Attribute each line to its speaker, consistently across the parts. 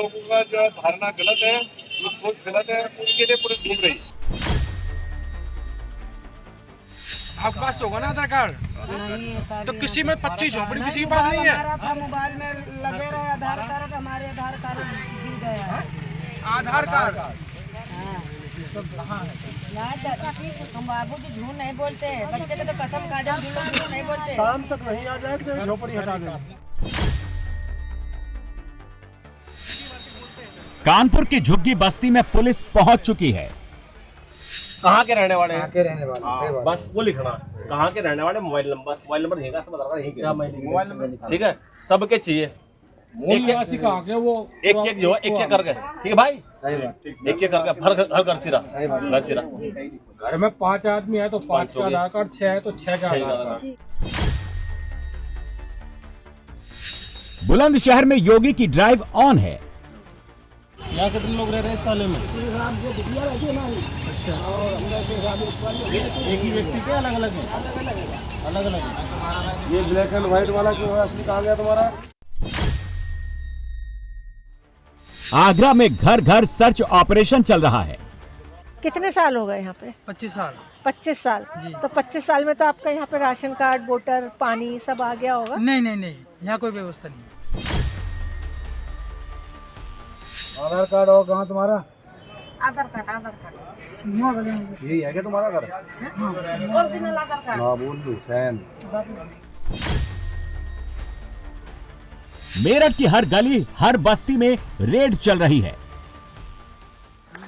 Speaker 1: लोगों का जो धारणा गलत है, जो सोच गलत है, उनके लिए पुलिस घूम रही है।
Speaker 2: आपके पास तो होगा ना आधार कार्ड?
Speaker 3: नहीं,
Speaker 2: तो किसी में 25 झोपड़ी किसी के पास नहीं है।
Speaker 3: हमारा मोबाइल में लगे रहे आधार कार्ड, हमारे आधार कार्ड गिर गया है।
Speaker 2: आधार कार्ड
Speaker 3: हम बाबू जी झूठ नहीं बोलते हैं, बच्चे के तो कसम खा जाए, झूठ नहीं बोलते।
Speaker 4: शाम तक नहीं आ जाए तो झोपड़ी हटा देंगे।
Speaker 5: कानपुर की झुग्गी बस्ती में पुलिस पहुंच चुकी है।
Speaker 6: कहाँ के रहने वाले हैं?
Speaker 4: के रहने वाले
Speaker 6: बस वो लिखना, कहाँ के रहने वाले, मोबाइल नंबर यहीं का, सब बता रहा है, यहीं के मोबाइल नंबर, ठीक है, सबके चाहिए।
Speaker 4: निवासी कहाँ के वो
Speaker 6: एक जो एक करके, ठीक है भाई,
Speaker 4: सही बात,
Speaker 6: एक करके हर घर सिरा, घर सिरा।
Speaker 4: घर में 5 आदमी है तो 5 का आधार कार्ड, 6 है तो 6 का आधार कार्ड।
Speaker 5: बुलंदशहर में योगी की ड्राइव ऑन है।
Speaker 4: यहाँ कितने लोग रह रहे हैं इस वाले में? अच्छा, एक ही व्यक्ति के अलग अलग है? अलग अलग है। ये ब्लैक एंड व्हाइट वाला क्यों है, असली कहाँ गया तुम्हारा?
Speaker 5: आगरा में घर घर सर्च ऑपरेशन चल रहा है।
Speaker 7: कितने साल हो गए यहाँ पे?
Speaker 2: 25 साल।
Speaker 7: 25 साल। तो 25 साल में तो आपका यहाँ पे राशन कार्ड, वोटर, पानी सब आ गया होगा?
Speaker 2: नहीं, यहाँ कोई व्यवस्था नहीं।
Speaker 4: आधार कार्ड और कहाँ तुम्हारा?
Speaker 7: आधार कार्ड
Speaker 4: यही है क्या तुम्हारा घर?
Speaker 7: ओरिजिनल आधार कार्ड।
Speaker 4: महबूब हुसैन।
Speaker 5: मेरठ की हर गली, हर बस्ती में रेड चल रही है।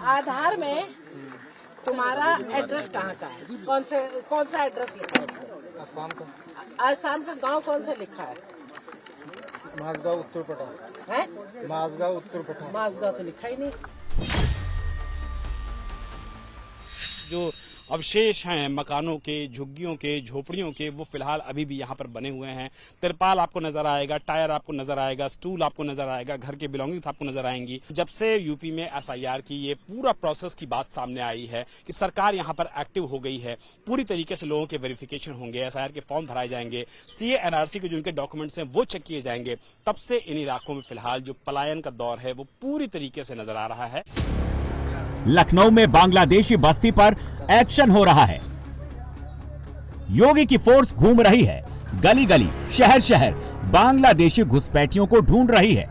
Speaker 3: आधार में तुम्हारा एड्रेस कहाँ का है? कौन सा एड्रेस लिखा है?
Speaker 4: आसाम का।
Speaker 3: आसाम का गांव कौन सा लिखा है?
Speaker 4: माजगांव उत्तर पटा
Speaker 3: हैं?
Speaker 4: माजगांव उत्तर पटा।
Speaker 3: माजगांव तो लिखा ही नहीं।
Speaker 8: जो अवशेष हैं मकानों के, झुग्गियों के, झोपड़ियों के, वो फिलहाल अभी भी यहाँ पर बने हुए हैं। तिरपाल आपको नजर आएगा, टायर आपको नजर आएगा, स्टूल आपको नजर आएगा, घर के बिलोंगिंग्स आपको नजर आएंगी। जब से यूपी में एसआईआर की ये पूरा प्रोसेस की बात सामने आई है कि सरकार यहाँ पर एक्टिव हो गई है, पूरी तरीके से लोगों के वेरिफिकेशन होंगे, एसआईआर के फॉर्म भराए जाएंगे, सीए एनआरसी के जो उनके डॉक्यूमेंट्स हैं वो चेक किए जाएंगे, तब से इन इलाकों में फिलहाल जो पलायन का दौर है वो पूरी तरीके से नजर आ रहा है।
Speaker 5: लखनऊ में बांग्लादेशी बस्ती पर एक्शन हो रहा है। योगी की फोर्स घूम रही है, गली गली, शहर शहर बांग्लादेशी घुसपैठियों को ढूंढ रही है।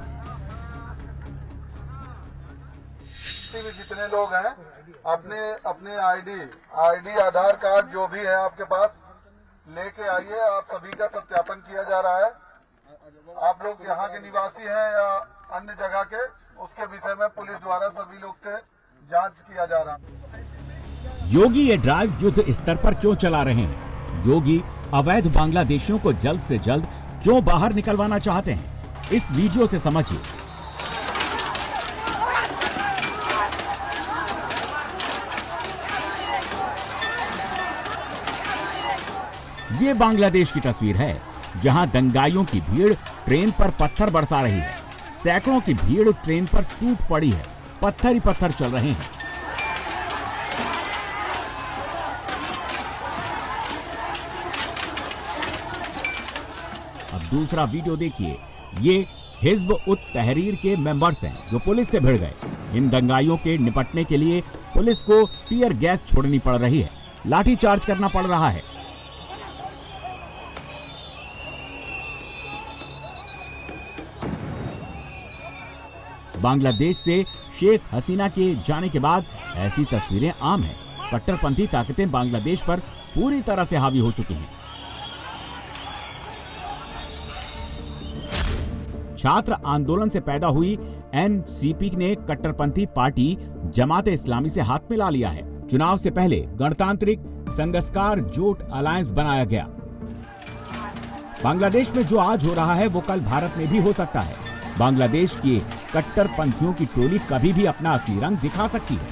Speaker 1: जितने लोग हैं अपने आईडी आधार कार्ड जो भी है आपके पास लेके आइए। आप सभी का सत्यापन किया जा रहा है। आप लोग यहाँ के निवासी हैं या अन्य जगह के, उसके विषय में पुलिस द्वारा सभी लोग के जांच किया जा रहा है।
Speaker 5: योगी ये ड्राइव युद्ध स्तर पर क्यों चला रहे हैं? योगी अवैध बांग्लादेशियों को जल्द से जल्द क्यों बाहर निकलवाना चाहते हैं? इस वीडियो से समझिए। ये बांग्लादेश की तस्वीर है, जहां दंगाइयों की भीड़ ट्रेन पर पत्थर बरसा रही है। सैकड़ों की भीड़ ट्रेन पर टूट पड़ी है, पत्थर ही पत्थर चल रहे हैं। अब दूसरा वीडियो देखिए। ये हिज्ब उत तहरीर के मेंबर्स हैं जो पुलिस से भिड़ गए। इन दंगाइयों के निपटने के लिए पुलिस को टीयर गैस छोड़नी पड़ रही है, लाठीचार्ज करना पड़ रहा है। बांग्लादेश से शेख हसीना के जाने के बाद ऐसी तस्वीरें आम हैं। कट्टरपंथी ताकतें बांग्लादेश पर पूरी तरह से हावी हो चुकी हैं। छात्र आंदोलन से पैदा हुई एनसीपी ने कट्टरपंथी पार्टी जमात इस्लामी से हाथ मिला लिया है। चुनाव से पहले गणतांत्रिक संघस्कार जोट अलायंस बनाया गया। बांग्लादेश में जो आज हो रहा है वो कल भारत में भी हो सकता है। बांग्लादेश के कट्टरपंथियों की टोली कभी भी अपना असली रंग दिखा सकती है।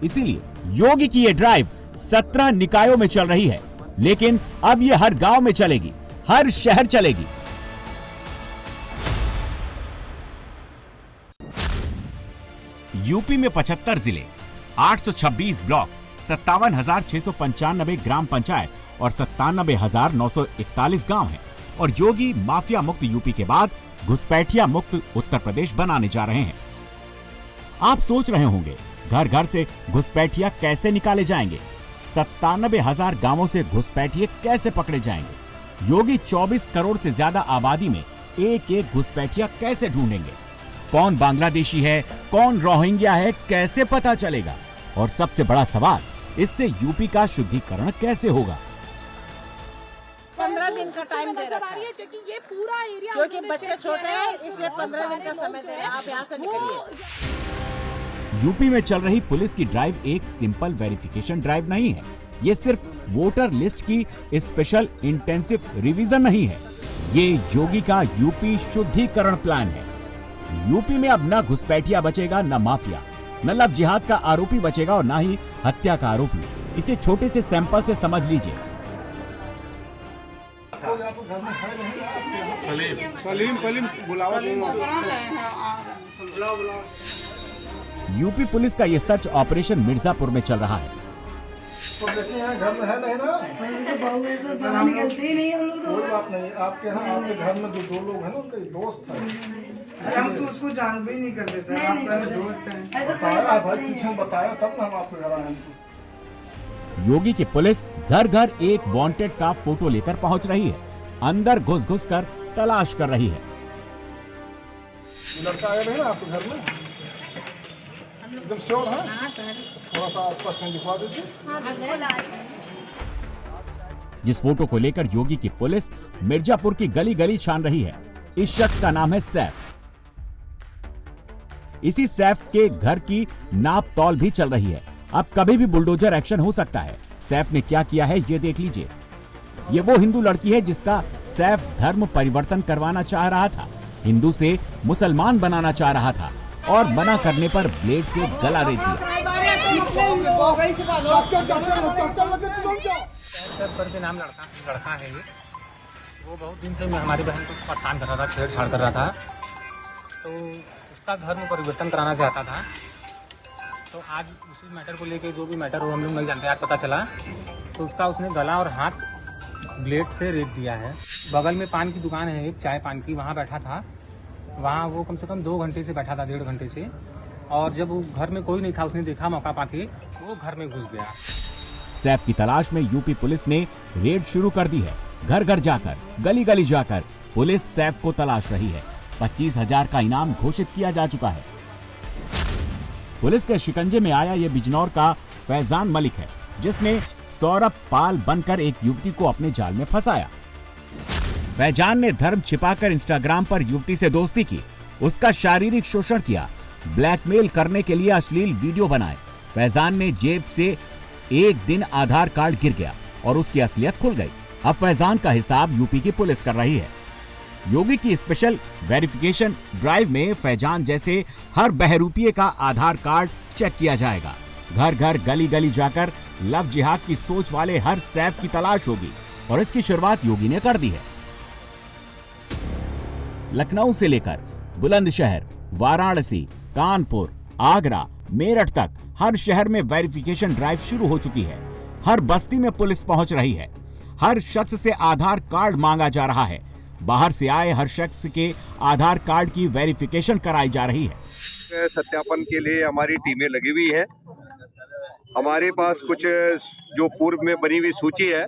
Speaker 5: इसीलिए योगी की ये ड्राइव 17 निकायों में चल रही है, लेकिन अब ये हर गांव में चलेगी, हर शहर चलेगी। यूपी में 75 जिले, 826 ब्लॉक, 57,695 ग्राम पंचायत और 97,941 गांव हैं और योगी माफिया मुक्त यूपी के बाद घुसपैठिया मुक्त उत्तर प्रदेश बनाने जा रहे हैं। आप सोच रहे होंगे घर घर से घुसपैठिया कैसे निकाले जाएंगे, 97,000 गांवों से घुसपैठिए कैसे पकड़े जाएंगे, योगी 24 करोड़ से ज्यादा आबादी में एक एक घुसपैठिया कैसे ढूंढेंगे, कौन बांग्लादेशी है, कौन रोहिंग्या है, कैसे पता चलेगा, और सबसे बड़ा सवाल, इससे यूपी का शुद्धिकरण कैसे होगा।
Speaker 3: 15 दिन का टाइम दे रखा है
Speaker 9: क्योंकि ये पूरा एरिया,
Speaker 3: क्योंकि बच्चे छोटे हैं इसलिए 15 दिन का समय दे रहे हैं। आप यहाँ से निकलिए।
Speaker 5: यूपी में चल रही पुलिस की ड्राइव एक सिंपल वेरिफिकेशन ड्राइव नहीं है, ये सिर्फ वोटर लिस्ट की स्पेशल इंटेंसिव रिवीजन नहीं है, ये योगी का यूपी शुद्धिकरण प्लान है। यूपी में अब न घुसपैठिया बचेगा, न माफिया, न लव जिहाद का आरोपी बचेगा और न ही हत्या का आरोपी। इसे छोटे से सैंपल से समझ लीजिए। यूपी पुलिस का ये सर्च ऑपरेशन मिर्जापुर में चल रहा है।
Speaker 4: घर में है नहीं ना? निकलते ही नहीं हम लोग। कोई बात नहीं, आपके यहाँ आपके घर में जो 2 लोग हैं ना उनके दोस्त हैं।
Speaker 10: हम तो उसको जान भी नहीं करते सर, आपका दोस्त है।
Speaker 4: बताया भाई, पीछे बताया तब ना हम आपके घर आए।
Speaker 5: योगी की पुलिस घर घर एक वांटेड का फोटो लेकर पहुंच रही है, अंदर घुस घुस कर तलाश कर रही है।
Speaker 4: लड़का आया नहीं ना आपके घर में? एकदम श्योर है? थोड़ा सा आसपास कहीं दिखवा दीजिए।
Speaker 5: जिस फोटो को लेकर योगी की पुलिस मिर्जापुर की गली गली छान रही है, इस शख्स का नाम है सैफ। इसी सैफ के घर की नाप तौल भी चल रही है। अब कभी भी बुलडोजर एक्शन हो सकता है। सैफ ने क्या किया है ये देख लीजिए। ये वो हिंदू लड़की है जिसका सैफ धर्म परिवर्तन करवाना चाह रहा था, हिंदू से मुसलमान बनाना चाह रहा था और मना करने पर ब्लेड से गला रेत दिया।
Speaker 11: करके नाम लड़का है ये, वो बहुत दिन से हमारी बहन को परेशान कर रहा था, छेड़छाड़ कर रहा था, तो उसका धर्म परिवर्तन कराना चाहता था। तो आज उसी मैटर को लेके, जो भी मैटर हो हम लोग नहीं जानते, आज पता चला तो उसने गला और हाथ ब्लेड से रेत दिया है। बगल में पान की दुकान है एक, चाय पान की, वहाँ बैठा था। वहाँ वो कम से कम 2 घंटे से बैठा था, 1.5 घंटे से, और जब वो घर में कोई नहीं था, उसने देखा मौका पाके, वो घर में घुस गया।
Speaker 5: सैफ की तलाश में यूपी पुलिस ने रेड शुरू कर दी है। घर घर जाकर, गली गली जाकर पुलिस सैफ को तलाश रही है। 25,000 का इनाम घोषित किया जा चुका है। पुलिस के शिकंजे में आया ये बिजनौर का फैजान मलिक है, जिसने सौरभ पाल बनकर एक युवती को अपने जाल में फंसाया। फैजान ने धर्म छिपाकर इंस्टाग्राम पर युवती से दोस्ती की, उसका शारीरिक शोषण किया, ब्लैकमेल करने के लिए अश्लील वीडियो बनाए। फैजान ने जेब से एक दिन आधार कार्ड गिर गया और उसकी असलियत खुल गई। अब फैजान का हिसाब यूपी की पुलिस कर रही है। योगी की स्पेशल वेरिफिकेशन ड्राइव में फैजान जैसे हर बहरूपिये का आधार कार्ड चेक किया जाएगा। घर घर, गली गली जाकर लव जिहाद की सोच वाले हर सैफ की तलाश होगी और इसकी शुरुआत योगी ने कर दी है। लखनऊ से लेकर बुलंदशहर, वाराणसी, कानपुर, आगरा, मेरठ तक हर शहर में वेरिफिकेशन ड्राइव शुरू हो चुकी है। हर बस्ती में पुलिस पहुंच रही है। हर शख्स से आधार कार्ड मांगा जा रहा है। बाहर से आए हर शख्स के आधार कार्ड की वेरिफिकेशन कराई जा रही है।
Speaker 12: सत्यापन के लिए हमारी टीमें लगी हुई हैं। हमारे पास कुछ जो पूर्व में बनी हुई सूची है,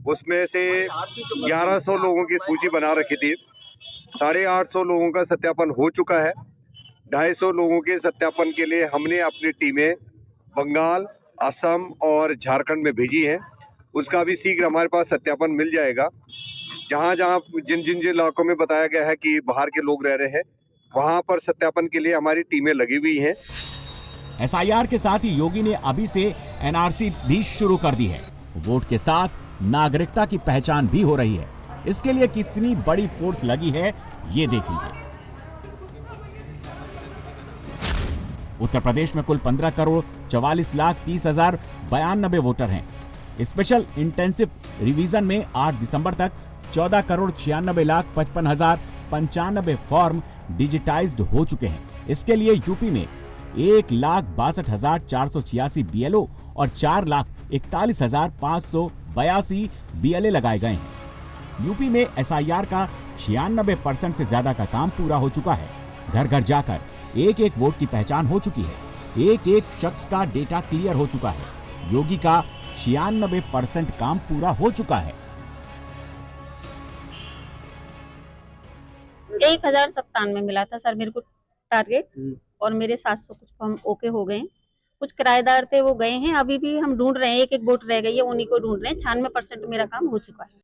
Speaker 12: उसमें से 1100 लोगों की सूची बना रखी थी। 850 लोगों का सत्यापन हो चुका है। 250 लोगों के सत्यापन के लिए हमने अपनी टीमें बंगाल, असम और झारखंड में भेजी हैं। उसका भी शीघ्र हमारे पास सत्यापन मिल जाएगा। जहां जहां जिन इलाकों में बताया गया है कि बाहर के लोग रह रहे हैं, वहां पर सत्यापन के लिए हमारी टीमें लगी हुई हैं।
Speaker 5: SIR के साथ ही योगी ने अभी से NRC भी शुरू कर दी है। वोट के साथ नागरिकता की पहचान भी हो रही है। इसके लिए कितनी बड़ी फोर्स लगी है ये देख लीजिए। उत्तर प्रदेश में कुल 15 करोड़ 44,30,092 वोटर हैं। स्पेशल इंटेंसिव रिवीजन में 8 दिसंबर तक 14 करोड़ 96,55,095 फॉर्म डिजिटाइज्ड हो चुके हैं। इसके लिए यूपी में 1,62,486 BLO और 4,41,582 BLA लगाए गए हैं। यूपी में SIR का 96% से ज्यादा का काम पूरा हो चुका है। घर घर जाकर एक एक वोट की पहचान हो चुकी है। एक एक शख्स का डेटा क्लियर हो चुका है। योगी का 96% काम पूरा हो चुका है।
Speaker 9: 1097 मिला था सर मेरे को टारगेट, और मेरे 700 कुछ फॉर्म ओके हो गए। कुछ किराएदार थे वो गए हैं, अभी भी हम ढूंढ रहे हैं, एक एक वोट रह गई है, उन्हीं को ढूंढ रहे हैं। 96% मेरा काम हो चुका है।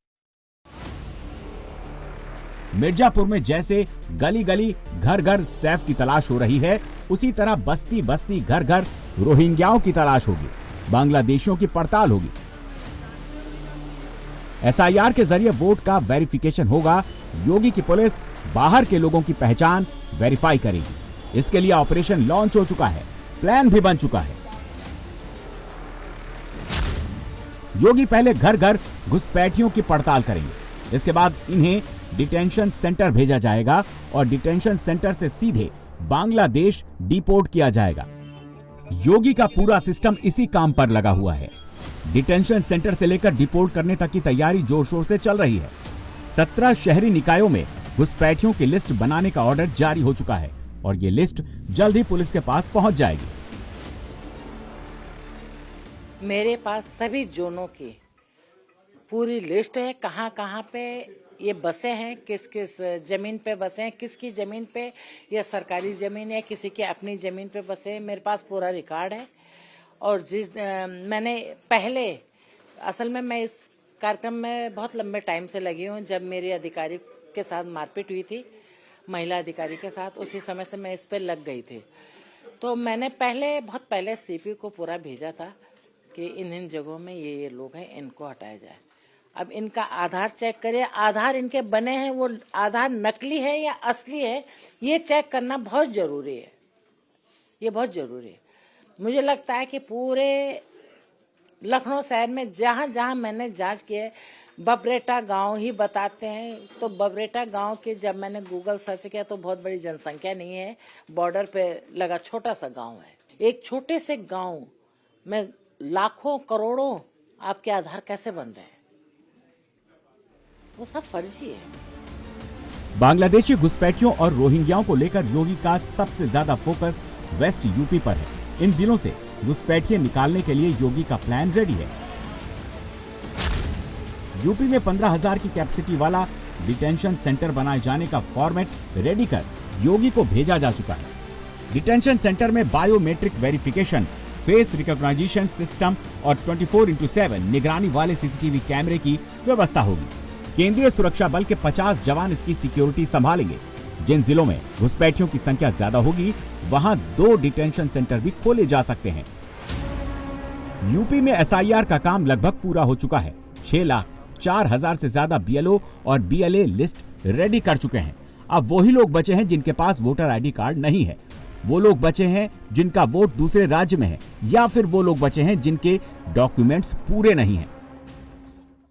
Speaker 5: मिर्जापुर में जैसे गली गली घर घर सैफ की तलाश हो रही है, उसी तरह बस्ती बस्ती घर घर रोहिंग्याओं की तलाश होगी, बांग्लादेशियों की पड़ताल होगी। SIR के जरिए वोट का वेरिफिकेशन होगा। योगी की पुलिस बाहर के लोगों की पहचान वेरीफाई करेगी। इसके लिए ऑपरेशन लॉन्च हो चुका है, प्लान भी बन चुका है। योगी पहले घर घर घुसपैठियों की पड़ताल करेंगे। इसके बाद इन्हें डिटेंशन सेंटर भेजा जाएगा और डिटेंशन सेंटर से सीधे बांग्लादेश डिपोर्ट किया जाएगा। योगी का पूरा सिस्टम इसी काम पर लगा हुआ है। डिटेंशन सेंटर से लेकर डिपोर्ट करने तक की तैयारी जोर शोर से चल रही है। 17 शहरी निकायों में घुसपैठियों की लिस्ट बनाने का ऑर्डर जारी हो चुका है और ये लिस्ट जल्द ही पुलिस के पास पहुंच जाएगी।
Speaker 3: मेरे पास सभी जोनों की पूरी लिस्ट है, कहाँ कहाँ पे ये बसे हैं, किस किस जमीन पे बसे हैं, किसकी जमीन पे, या सरकारी जमीन है, किसी की अपनी जमीन पे बसे हैं। मेरे पास पूरा रिकॉर्ड है। और मैंने पहले, असल में मैं इस कार्यक्रम में बहुत लंबे टाइम से लगी हूँ। जब मेरे अधिकारी के साथ मारपीट हुई थी, महिला अधिकारी के साथ, उसी समय से मैं इस पे लग गई थी। तो मैंने बहुत पहले CP को पूरा भेजा था कि इन जगहों में ये लोग हैं, इनको हटाया जाए। अब इनका आधार चेक करिए, आधार इनके बने हैं, वो आधार नकली है या असली है, ये चेक करना बहुत जरूरी है। ये बहुत जरूरी है। मुझे लगता है कि पूरे लखनऊ शहर में जहाँ जहाँ मैंने जांच की है, बबरेटा गांव ही बताते हैं। तो बबरेटा गांव के जब मैंने गूगल सर्च किया तो बहुत बड़ी जनसंख्या नहीं है, बॉर्डर पे लगा छोटा सा गांव है। एक छोटे से गांव में लाखों करोड़ों आपके आधार कैसे बन रहे हैं? वो सब फर्जी है।
Speaker 5: बांग्लादेशी घुसपैठियों और रोहिंग्याओं को लेकर योगी का सबसे ज्यादा फोकस वेस्ट यूपी पर है। इन जिलों से घुसपैठिए निकालने के लिए योगी का प्लान रेडी है। यूपी में 15,000 की कैपेसिटी वाला डिटेंशन सेंटर बनाए जाने का फॉर्मेट रेडी कर योगी को भेजा जा चुका है। डिटेंशन सेंटर में biometric verification, face recognition system और 24/7 निगरानी वाले CCTV कैमरे की व्यवस्था होगी। केंद्रीय सुरक्षा बल के 50 जवान इसकी सिक्योरिटी संभालेंगे। जिन जिलों में घुसपैठियों की संख्या ज्यादा होगी, वहां 2 डिटेंशन सेंटर भी खोले जा सकते हैं। यूपी में SIR का काम लगभग पूरा हो चुका है। 6,04,000 से ज्यादा BLO और BLA लिस्ट रेडी कर चुके हैं। अब वही लोग बचे हैं जिनके पास वोटर ID कार्ड नहीं है। वो लोग बचे हैं जिनका वोट दूसरे राज्य में है, या फिर वो लोग बचे हैं जिनके डॉक्यूमेंट्स पूरे नहीं हैं।